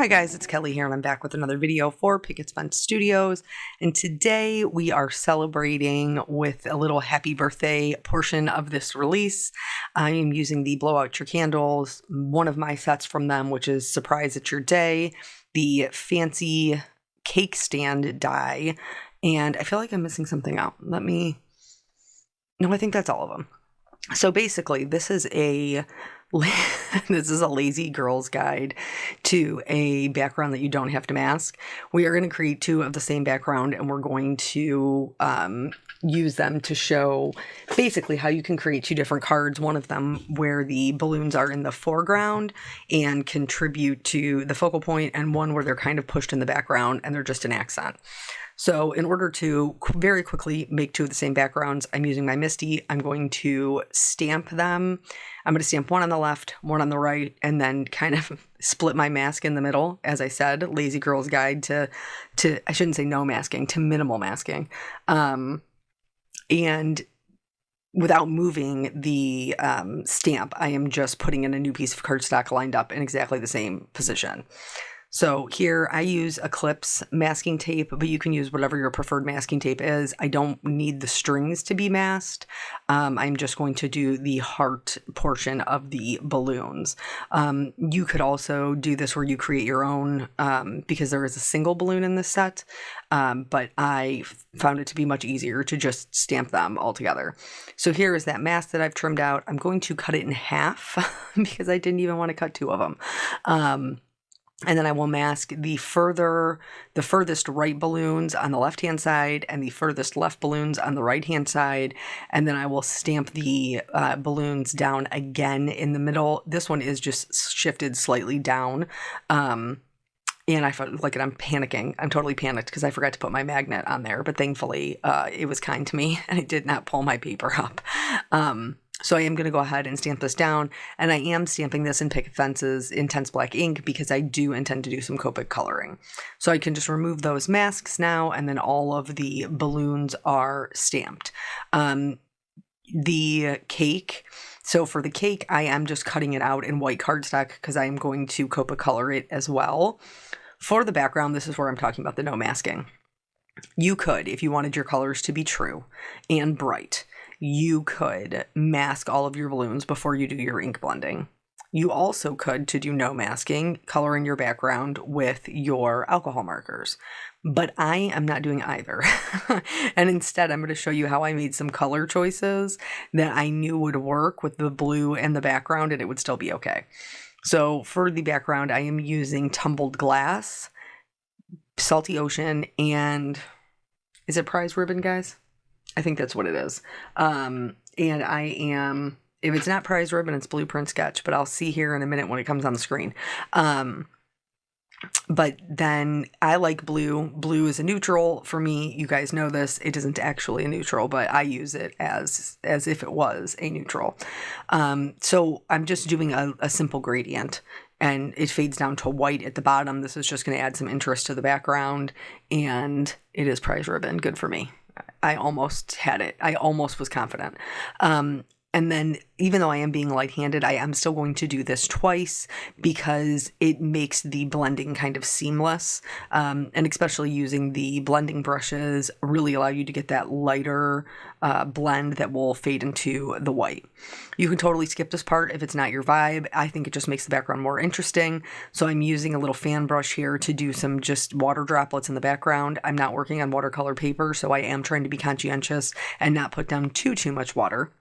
Hi guys, it's Kelly here and I'm back with another video for Picket Fence Studios, and today we are celebrating with a little happy birthday portion of this release. I am using the Blow Out Your Candles, one of my sets from them, which is Surprise It's Your Day, the fancy cake stand die, and I feel like I'm missing something out. No, I think that's all of them. So basically, this is a lazy girl's guide to a background that you don't have to mask. We are going to create two of the same background, and we're going to use them to show basically how you can create two different cards. One of them where the balloons are in the foreground and contribute to the focal point, and one where they're kind of pushed in the background and they're just an accent. So in order to very quickly make two of the same backgrounds, I'm using my Misty. I'm going to stamp them. I'm going to stamp one on the left, one on the right, and then kind of split my mask in the middle. As I said, lazy girl's guide to I shouldn't say no masking, to minimal masking. And without moving the stamp, I am just putting in a new piece of cardstock lined up in exactly the same position. So here I use Eclipse masking tape, but you can use whatever your preferred masking tape is. I don't need the strings to be masked. I'm just going to do the heart portion of the balloons. You could also do this where you create your own, because there is a single balloon in this set, but I found it to be much easier to just stamp them all together. So here is that mask that I've trimmed out. I'm going to cut it in half because I didn't even want to cut two of them. And then I will mask the furthest right balloons on the left-hand side and the furthest left balloons on the right-hand side. And then I will stamp the balloons down again in the middle. This one is just shifted slightly down. And I felt like I'm panicking. I'm totally panicked because I forgot to put my magnet on there. But thankfully, it was kind to me and it did not pull my paper up. So I am going to go ahead and stamp this down, and I am stamping this in Picket Fence's Intense Black ink because I do intend to do some Copic coloring. So I can just remove those masks now, and then all of the balloons are stamped. The cake, so for the cake, I am just cutting it out in white cardstock because I am going to Copic color it as well. For the background, this is where I'm talking about the no masking. You could, if you wanted your colors to be true and bright, you could mask all of your balloons before you do your ink blending. You also could, to do no masking, color in your background with your alcohol markers. But I am not doing either. And instead, I'm going to show you how I made some color choices that I knew would work with the blue and the background, and it would still be okay. So for the background, I am using Tumbled Glass, Salty Ocean, and is it Prize Ribbon, guys? I think that's what it is. And I am, if it's not Prize Ribbon, it's Blueprint Sketch, but I'll see here in a minute when it comes on the screen. But then I like blue. Blue is a neutral for me. You guys know this. It isn't actually a neutral, but I use it as if it was a neutral. So I'm just doing a simple gradient, and it fades down to white at the bottom. This is just going to add some interest to the background, and it is Prize Ribbon. Good for me. I almost had it. I almost was confident. And then even though I am being light-handed, I am still going to do this twice because it makes the blending kind of seamless. And especially using the blending brushes really allow you to get that lighter blend that will fade into the white. You can totally skip this part if it's not your vibe. I think it just makes the background more interesting. So I'm using a little fan brush here to do some just water droplets in the background. I'm not working on watercolor paper, so I am trying to be conscientious and not put down too much water,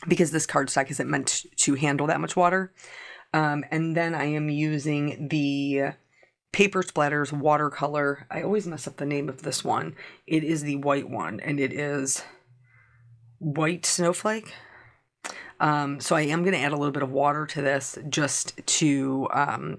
because this cardstock isn't meant to handle that much water. And then I am using the Paper Splatters watercolor. I always mess up the name of this one. It is the white one, and it is White Snowflake. So I am going to add a little bit of water to this just to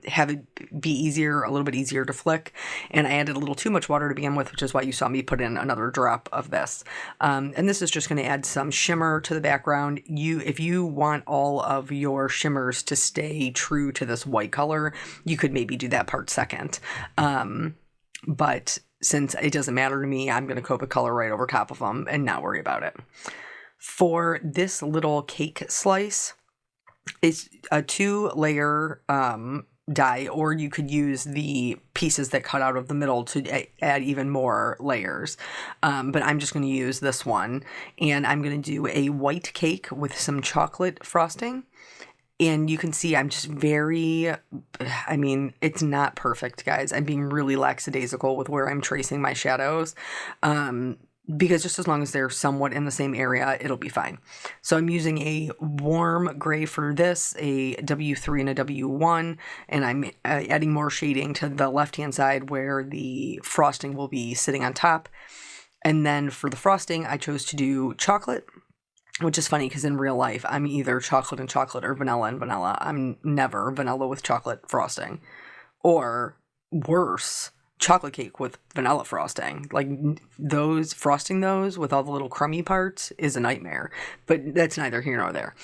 have it be easier, a little bit easier to flick. And I added a little too much water to begin with, which is why you saw me put in another drop of this. And this is just going to add some shimmer to the background. If you want all of your shimmers to stay true to this white color, you could maybe do that part second. But since it doesn't matter to me, I'm going to Copic color right over top of them and not worry about it. For this little cake slice, it's a 2-layer die, or you could use the pieces that cut out of the middle to add even more layers. But I'm just going to use this one, and I'm going to do a white cake with some chocolate frosting. And you can see I'm just it's not perfect, guys. I'm being really lackadaisical with where I'm tracing my shadows. Because just as long as they're somewhat in the same area, it'll be fine. So I'm using a warm gray for this, a W3 and a W1, and I'm adding more shading to the left-hand side where the frosting will be sitting on top. And then for the frosting, I chose to do chocolate, which is funny because in real life, I'm either chocolate and chocolate or vanilla and vanilla. I'm never vanilla with chocolate frosting. Or worse, chocolate cake with vanilla frosting. Like frosting those with all the little crummy parts is a nightmare, but that's neither here nor there.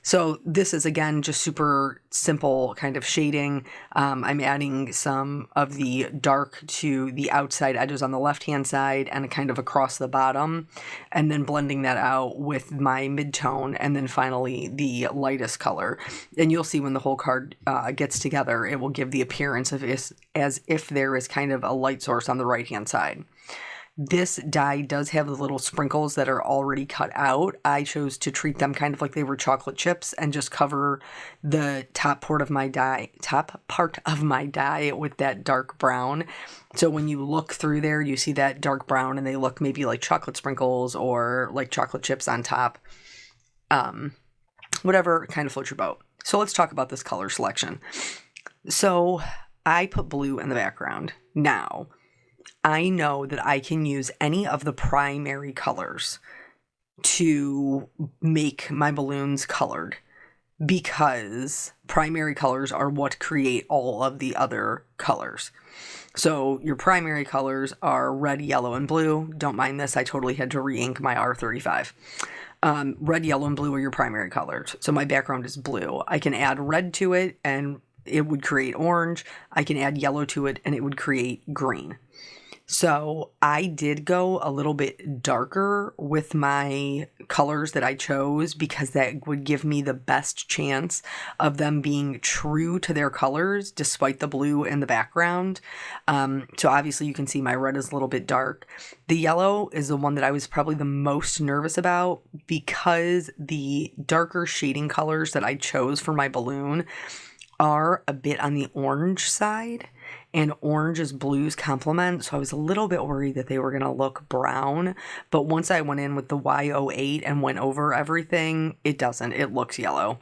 So this is, again, just super simple kind of shading. I'm adding some of the dark to the outside edges on the left-hand side and kind of across the bottom, and then blending that out with my mid-tone, and then finally the lightest color. And you'll see when the whole card gets together, it will give the appearance of as if there is kind of a light source on the right-hand side. This die does have the little sprinkles that are already cut out. I chose to treat them kind of like they were chocolate chips and just cover the top part of my die with that dark brown. So when you look through there, you see that dark brown and they look maybe like chocolate sprinkles or like chocolate chips on top. Whatever kind of floats your boat. So let's talk about this color selection. So I put blue in the background. Now, I know that I can use any of the primary colors to make my balloons colored, because primary colors are what create all of the other colors. So your primary colors are red, yellow, and blue. Don't mind this. I totally had to re-ink my R35. Red, yellow, and blue are your primary colors. So my background is blue. I can add red to it and it would create orange. I can add yellow to it and it would create green. So I did go a little bit darker with my colors that I chose, because that would give me the best chance of them being true to their colors despite the blue in the background. So obviously you can see my red is a little bit dark. The yellow is the one that I was probably the most nervous about, because the darker shading colors that I chose for my balloon are a bit on the orange side, and orange is blue's complement, so I was a little bit worried that they were going to look brown, but once I went in with the Y08 and went over everything, it doesn't. It looks yellow.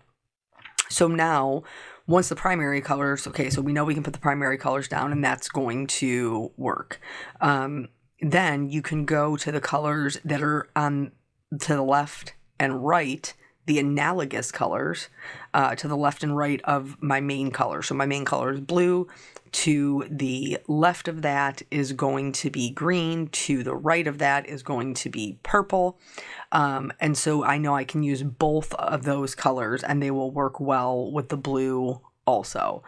So now, once the primary colors, okay, so we know we can put the primary colors down, and that's going to work. Then you can go to the colors that are on to the left and right, the analogous colors to the left and right of my main color. So my main color is blue. To the left of that is going to be green. To the right of that is going to be purple. And so I know I can use both of those colors and they will work well with the blue also.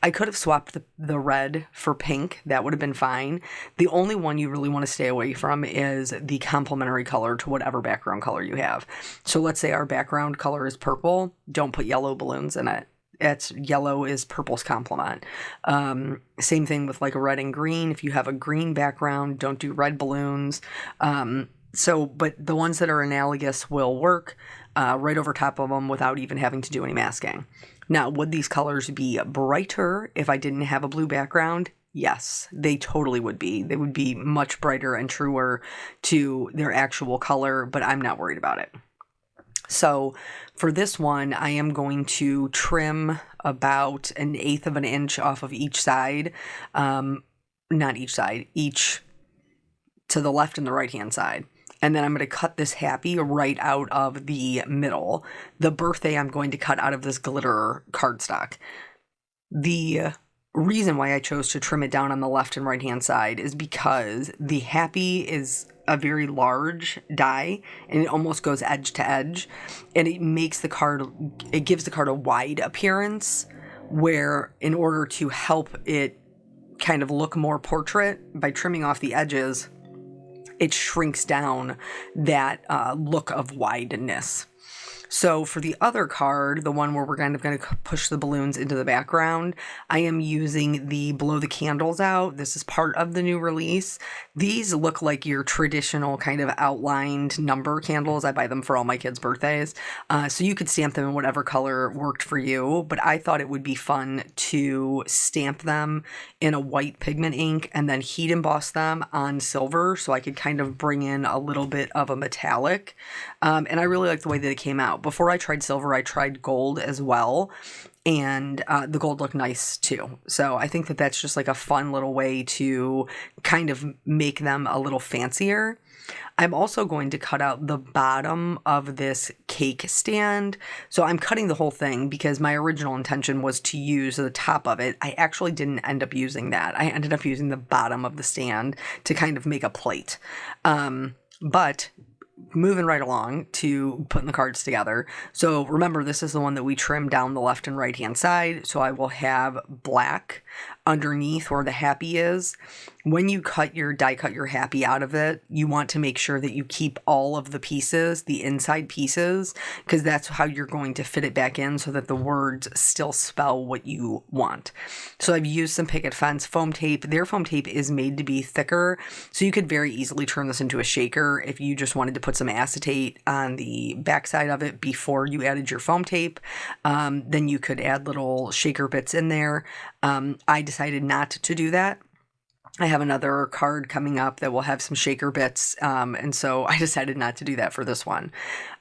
I could have swapped the red for pink. That would have been fine. The only one you really want to stay away from is the complementary color to whatever background color you have. So let's say our background color is purple. Don't put yellow balloons in it. Yellow is purple's complement. Same thing with like a red and green. If you have a green background, don't do red balloons. But the ones that are analogous will work right over top of them without even having to do any masking. Now, would these colors be brighter if I didn't have a blue background? Yes, they totally would be. They would be much brighter and truer to their actual color, but I'm not worried about it. So for this one, I am going to trim about 1/8 of an inch off of each side. Not each side, each to the left and the right-hand side. And then I'm going to cut this happy right out of the middle. The birthday I'm going to cut out of this glitter cardstock. The reason why I chose to trim it down on the left and right-hand side is because the happy is a very large die and it almost goes edge to edge, and it gives the card a wide appearance, where in order to help it kind of look more portrait, by trimming off the edges, it shrinks down that look of wideness. So for the other card, the one where we're kind of going to push the balloons into the background, I am using the Blow the Candles Out. This is part of the new release. These look like your traditional kind of outlined number candles. I buy them for all my kids' birthdays. So you could stamp them in whatever color worked for you, but I thought it would be fun to stamp them in a white pigment ink and then heat emboss them on silver so I could kind of bring in a little bit of a metallic. And I really like the way that it came out. Before I tried silver, I tried gold as well. And the gold looked nice too. So I think that that's just like a fun little way to kind of make them a little fancier. I'm also going to cut out the bottom of this cake stand. So I'm cutting the whole thing because my original intention was to use the top of it. I actually didn't end up using that. I ended up using the bottom of the stand to kind of make a plate. But moving right along to putting the cards together. So remember, this is the one that we trimmed down the left and right hand side. So I will have black underneath where the happy is. When you die cut your happy out of it, you want to make sure that you keep all of the pieces, the inside pieces, because that's how you're going to fit it back in so that the words still spell what you want. So I've used some Picket Fence foam tape. Their foam tape is made to be thicker, so you could very easily turn this into a shaker if you just wanted to put some acetate on the backside of it before you added your foam tape. Then you could add little shaker bits in there. I decided not to do that. I have another card coming up that will have some shaker bits, and so I decided not to do that for this one.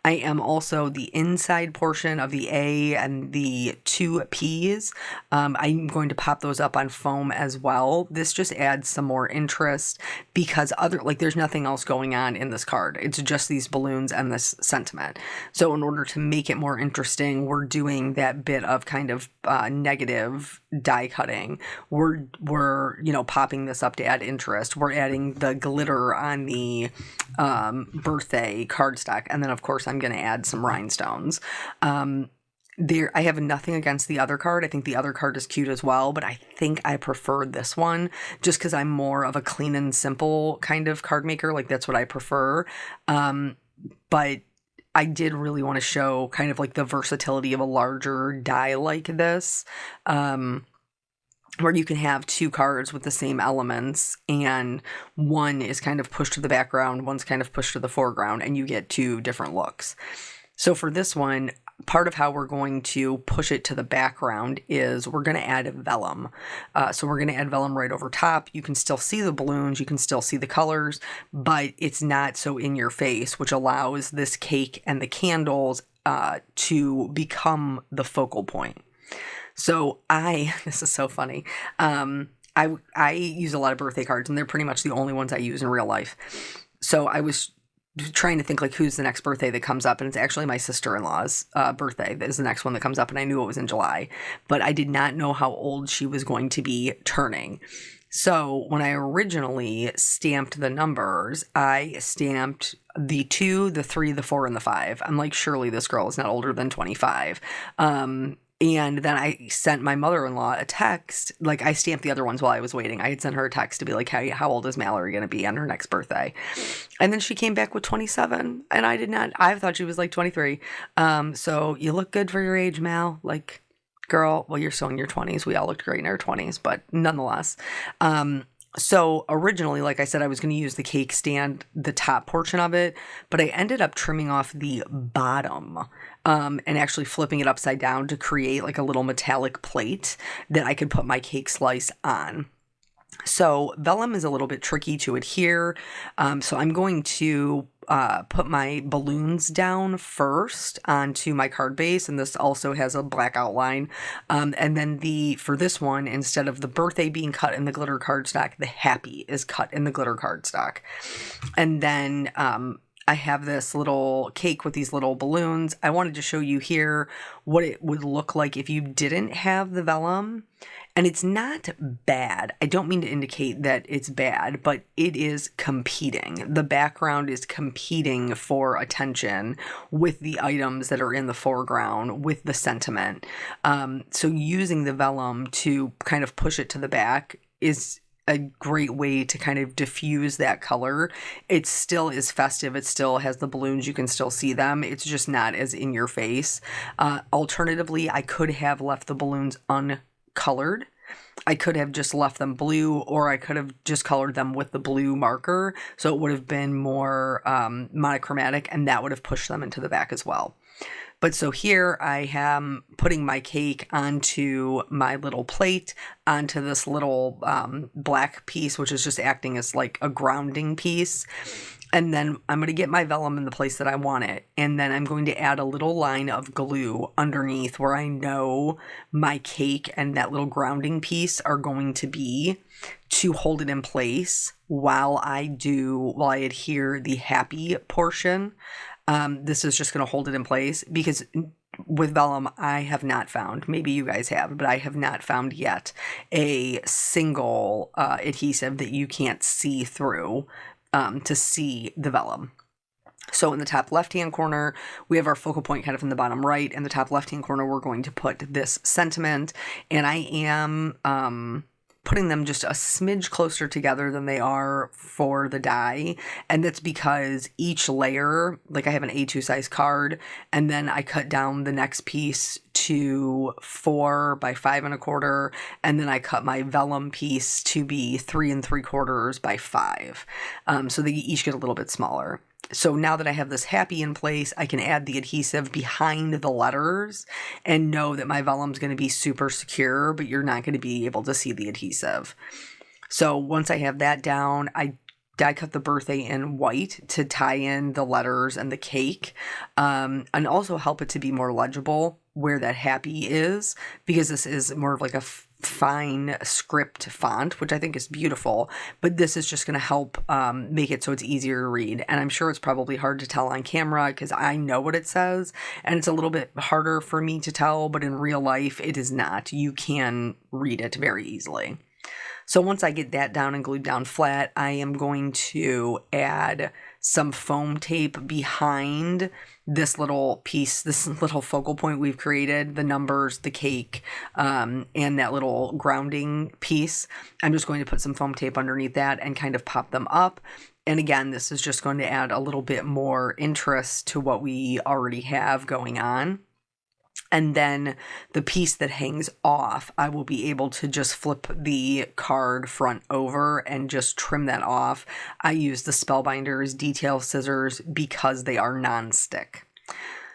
I am also the inside portion of the A and the two P's. I'm going to pop those up on foam as well. This just adds some more interest because there's nothing else going on in this card. It's just these balloons and this sentiment. So in order to make it more interesting, we're doing that bit of kind of negative die cutting. We're popping this up to add interest. We're adding the glitter on the birthday cardstock, and then of course I'm going to add some rhinestones. I have nothing against the other card. I think the other card is cute as well, but I think I prefer this one just because I'm more of a clean and simple kind of card maker. Like that's what I prefer. But I did really want to show kind of like the versatility of a larger die like this. Where you can have two cards with the same elements and one is kind of pushed to the background, one's kind of pushed to the foreground, and you get two different looks. So for this one, part of how we're going to push it to the background is we're going to add vellum. So we're going to add vellum right over top. You can still see the balloons, you can still see the colors, but it's not so in your face, which allows this cake and the candles to become the focal point. So this is so funny. I use a lot of birthday cards and they're pretty much the only ones I use in real life. So I was trying to think like who's the next birthday that comes up, and it's actually my sister-in-law's birthday that is the next one that comes up, and I knew it was in July, but I did not know how old she was going to be turning. So when I originally stamped the numbers, I stamped the 2, the 3, the 4, and the 5. I'm like, surely this girl is not older than 25. And then I sent my mother-in-law a text. Like, I stamped the other ones while I was waiting. I had sent her a text to be like, hey, how old is Mallory going to be on her next birthday? And then she came back with 27. And I thought she was like 23. So you look good for your age, Mal. Like, girl, well, you're still in your 20s. We all looked great in our 20s, but nonetheless. So originally, like I said, I was going to use the cake stand, the top portion of it, but I ended up trimming off the bottom and actually flipping it upside down to create like a little metallic plate that I could put my cake slice on. So vellum is a little bit tricky to adhere. So I'm going to put my balloons down first onto my card base, and this also has a black outline. And then for this one, instead of the birthday being cut in the glitter cardstock, the happy is cut in the glitter cardstock. And then I have this little cake with these little balloons. I wanted to show you here what it would look like if you didn't have the vellum. And it's not bad. I don't mean to indicate that it's bad, but it is competing. The background is competing for attention with the items that are in the foreground, with the sentiment. So using the vellum to kind of push it to the back is a great way to kind of diffuse that color. It still is festive. It still has the balloons. You can still see them. It's just not as in your face. Alternatively, I could have left the balloons uncolored. I could have just left them blue, or I could have just colored them with the blue marker. So it would have been more monochromatic, and that would have pushed them into the back as well. But so here I am putting my cake onto my little plate, onto this little black piece, which is just acting as like a grounding piece. And then I'm going to get my vellum in the place that I want it. And then I'm going to add a little line of glue underneath where I know my cake and that little grounding piece are going to be, to hold it in place while I adhere the happy portion. This is just going to hold it in place, because with vellum, I have not found, maybe you guys have, but I have not found yet a single adhesive that you can't see through to see the vellum. So in the top left-hand corner, we have our focal point kind of in the bottom right. In the top left-hand corner, we're going to put this sentiment, and I am putting them just a smidge closer together than they are for the die. And that's because each layer, like I have an A2 size card, and then I cut down the next piece to 4 by 5 1/4, and then I cut my vellum piece to be 3 3/4 by 5. So they each get a little bit smaller. So now that I have this happy in place, I can add the adhesive behind the letters and know that my vellum's going to be super secure, but you're not going to be able to see the adhesive. So once I have that down, I die cut the birthday in white to tie in the letters and the cake, and also help it to be more legible where that happy is, because this is more of like a fine script font, which I think is beautiful, but this is just going to help make it so it's easier to read. And I'm sure it's probably hard to tell on camera because I know what it says, and it's a little bit harder for me to tell, but in real life it is not. You can read it very easily. So once I get that down and glued down flat, I am going to add some foam tape behind this little piece, this little focal point we've created, the numbers, the cake, and that little grounding piece. I'm just going to put some foam tape underneath that and kind of pop them up. And again, this is just going to add a little bit more interest to what we already have going on. And then the piece that hangs off, I will be able to just flip the card front over and just trim that off. I use the Spellbinders detail scissors because they are non-stick.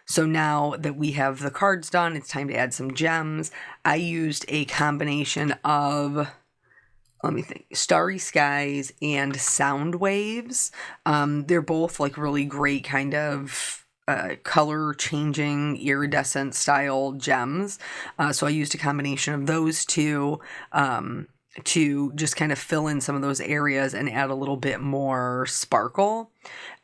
So now that we have the cards done, it's time to add some gems. I used a combination of, let me think, Starry Skies and Sound Waves. They're both like really great kind of color changing iridescent style gems. So I used a combination of those two to just kind of fill in some of those areas and add a little bit more sparkle.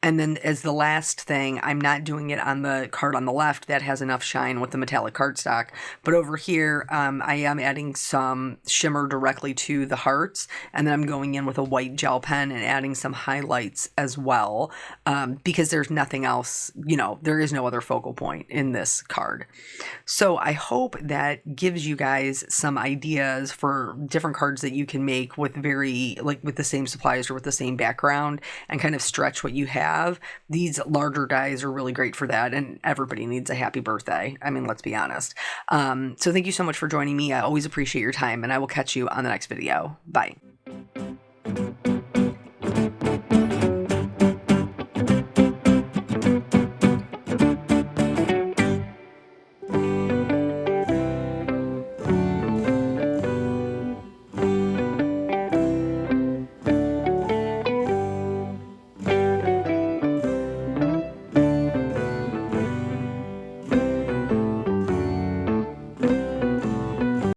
And then as the last thing, I'm not doing it on the card on the left. That has enough shine with the metallic cardstock. But over here, I am adding some shimmer directly to the hearts. And then I'm going in with a white gel pen and adding some highlights as well. Because there's nothing else, there is no other focal point in this card. So I hope that gives you guys some ideas for different cards that you can make with with the same supplies or with the same background, and kind of stretch what you have. These larger dies are really great for that, and everybody needs a happy birthday. I mean, let's be honest. So thank you so much for joining me. I always appreciate your time, and I will catch you on the next video. Bye.